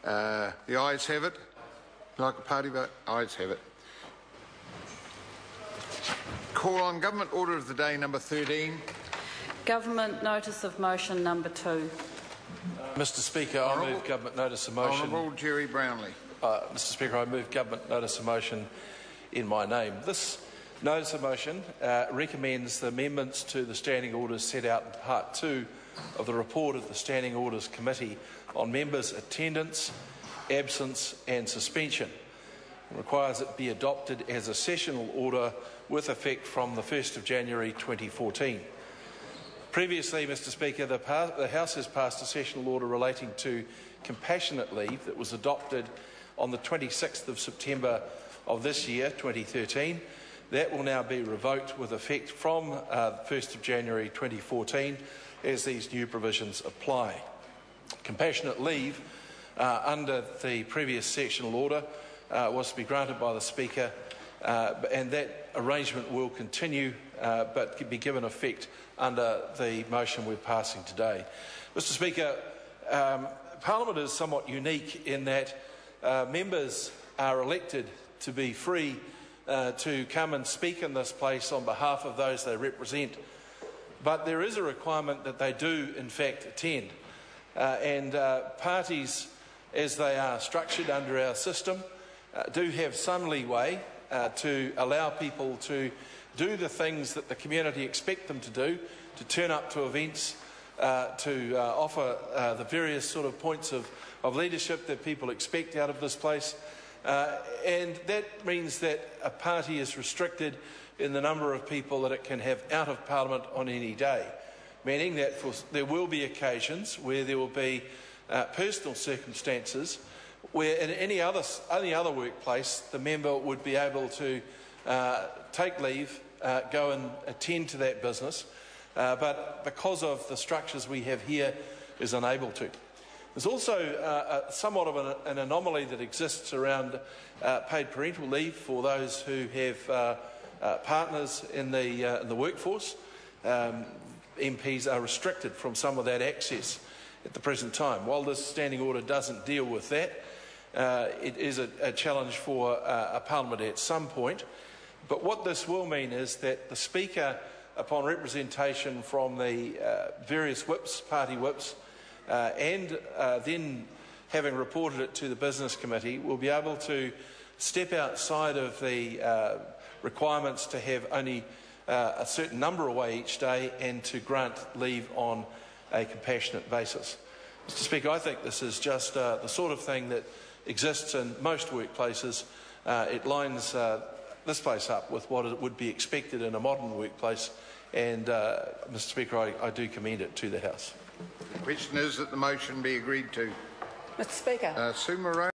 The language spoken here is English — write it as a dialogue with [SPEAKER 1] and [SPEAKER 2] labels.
[SPEAKER 1] The ayes have it. Like a party vote? Ayes have it. Call on Government Order of the Day number 13.
[SPEAKER 2] Government Notice of Motion number 2.
[SPEAKER 3] Mr Speaker, I move Government Notice of Motion.
[SPEAKER 1] Honourable Jerry Brownlee.
[SPEAKER 3] Mr Speaker, I move Government Notice of Motion in my name. This Notice of Motion recommends the amendments to the standing orders set out in Part 2 of the report of the Standing Orders Committee on members' attendance, absence and suspension. It requires it be adopted as a sessional order with effect from the 1st of January 2014. Previously, Mr Speaker, the House has passed a sessional order relating to compassionate leave that was adopted on the 26th of September of this year, 2013. That will now be revoked with effect from 1st of January 2014 as these new provisions apply. Compassionate leave under the previous sectional order was to be granted by the Speaker, and that arrangement will continue but be given effect under the motion we're passing today. Mr Speaker, Parliament is somewhat unique in that members are elected to be free to come and speak in this place on behalf of those they represent, but there is a requirement that they do in fact attend, and parties as they are structured under our system do have some leeway to allow people to do the things that the community expect them to do, to turn up to events, to offer the various sort of points of leadership that people expect out of this place. And that means that a party is restricted in the number of people that it can have out of Parliament on any day, meaning that there will be occasions where there will be personal circumstances where in any other workplace the member would be able to take leave, go and attend to that business, but because of the structures we have here is unable to. There's also somewhat of an anomaly that exists around paid parental leave for those who have partners in the workforce. MPs are restricted from some of that access at the present time. While this standing order doesn't deal with that, it is a challenge for a Parliament at some point. But what this will mean is that the Speaker, upon representation from the various whips, party whips, and then having reported it to the Business Committee, will be able to step outside of the requirements to have only a certain number away each day and to grant leave on a compassionate basis. Mr Speaker, I think this is just the sort of thing that exists in most workplaces. It lines this place up with what would be expected in a modern workplace, and Mr Speaker, I do commend it to the House.
[SPEAKER 1] The question is that the motion be agreed to.
[SPEAKER 2] Mr Speaker.
[SPEAKER 1] Sue Moreau.